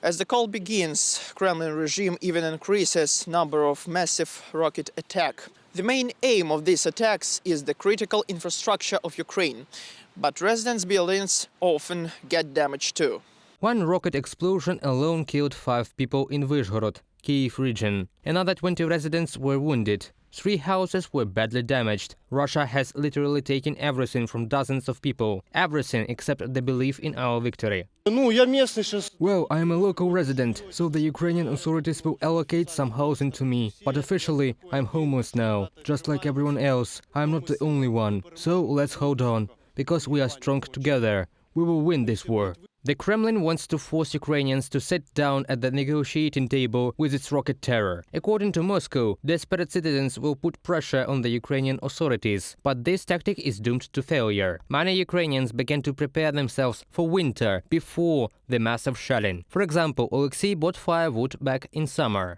As the cold begins, Kremlin regime even increases number of massive rocket attack. The main aim of these attacks is the critical infrastructure of Ukraine, but residents' buildings often get damaged too. One rocket explosion alone killed 5 people in Vyshgorod, Kyiv region. Another 20 residents were wounded. 3 houses were badly damaged. Russia has literally taken everything from dozens of people. Everything except the belief in our victory. Well, I am a local resident, so the Ukrainian authorities will allocate some housing to me. But officially, I'm homeless now. Just like everyone else, I'm not the only one. So let's hold on, because we are strong together. We will win this war. The Kremlin wants to force Ukrainians to sit down at the negotiating table with its rocket terror. According to Moscow, desperate citizens will put pressure on the Ukrainian authorities. But this tactic is doomed to failure. Many Ukrainians began to prepare themselves for winter before the massive shelling. For example, Alexei bought firewood back in summer.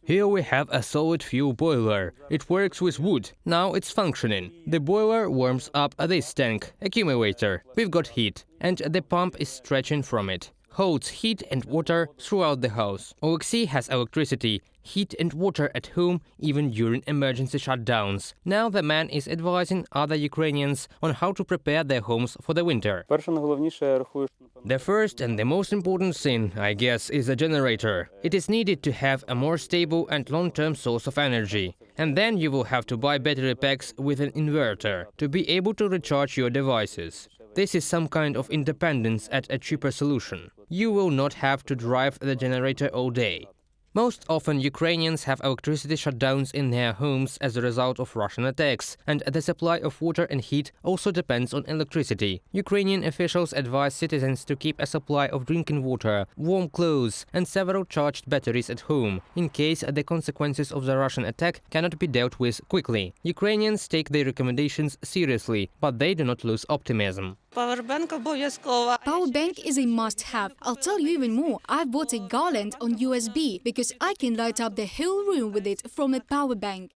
Here we have a solid fuel boiler. It works with wood. Now it's functioning. The boiler warms up this tank, accumulator. We've got heat, and the pump is stretching from it. Holds heat and water throughout the house. Alexei has electricity, heat and water at home even during emergency shutdowns. Now the man is advising other Ukrainians on how to prepare their homes for the winter. The first and the most important thing, I guess, is a generator. It is needed to have a more stable and long-term source of energy. And then you will have to buy battery packs with an inverter to be able to recharge your devices. This is some kind of independence at a cheaper solution. You will not have to drive the generator all day. Most often, Ukrainians have electricity shutdowns in their homes as a result of Russian attacks, and the supply of water and heat also depends on electricity. Ukrainian officials advise citizens to keep a supply of drinking water, warm clothes, and several charged batteries at home, in case the consequences of the Russian attack cannot be dealt with quickly. Ukrainians take their recommendations seriously, but they do not lose optimism. Power bank is a must-have. I'll tell you even more. I've bought a garland on USB because I can light up the whole room with it from a power bank.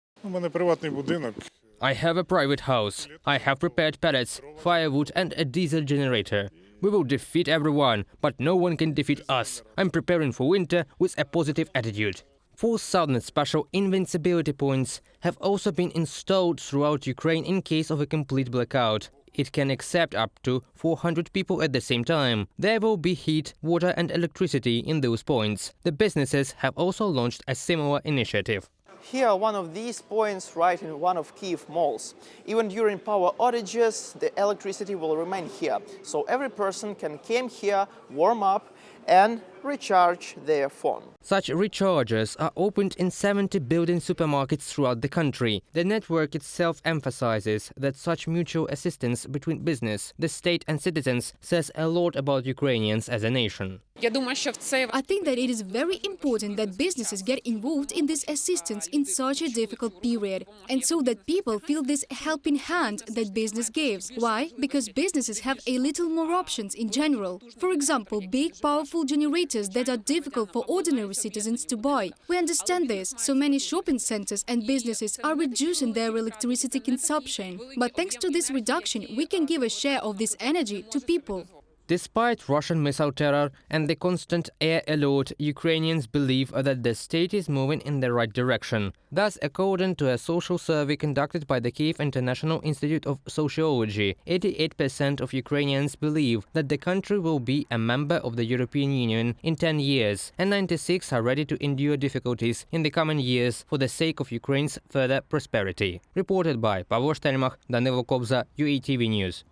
I have a private house. I have prepared pellets, firewood and a diesel generator. We will defeat everyone, but no one can defeat us. I'm preparing for winter with a positive attitude. 4,000 special invincibility points have also been installed throughout Ukraine in case of a complete blackout. It can accept up to 400 people at the same time. There will be heat, water and electricity in those points. The businesses have also launched a similar initiative. Here, one of these points right in one of Kyiv malls. Even during power outages, the electricity will remain here. So every person can come here, warm up and recharge their phone. Such rechargers are opened in 70 building supermarkets throughout the country. The network itself emphasizes that such mutual assistance between business, the state and citizens says a lot about Ukrainians as a nation. I think that it is very important that businesses get involved in this assistance in such a difficult period, and so that people feel this helping hand that business gives. Why? Because businesses have a little more options in general. For example, big, powerful generators that are difficult for ordinary citizens to buy. We understand this, so many shopping centers and businesses are reducing their electricity consumption. But thanks to this reduction, we can give a share of this energy to people. Despite Russian missile terror and the constant air alert, Ukrainians believe that the state is moving in the right direction. Thus, according to a social survey conducted by the Kyiv International Institute of Sociology, 88% of Ukrainians believe that the country will be a member of the European Union in 10 years, and 96% are ready to endure difficulties in the coming years for the sake of Ukraine's further prosperity. Reported by Pavlo Shtelmach, Danilo Kobza, UATV News.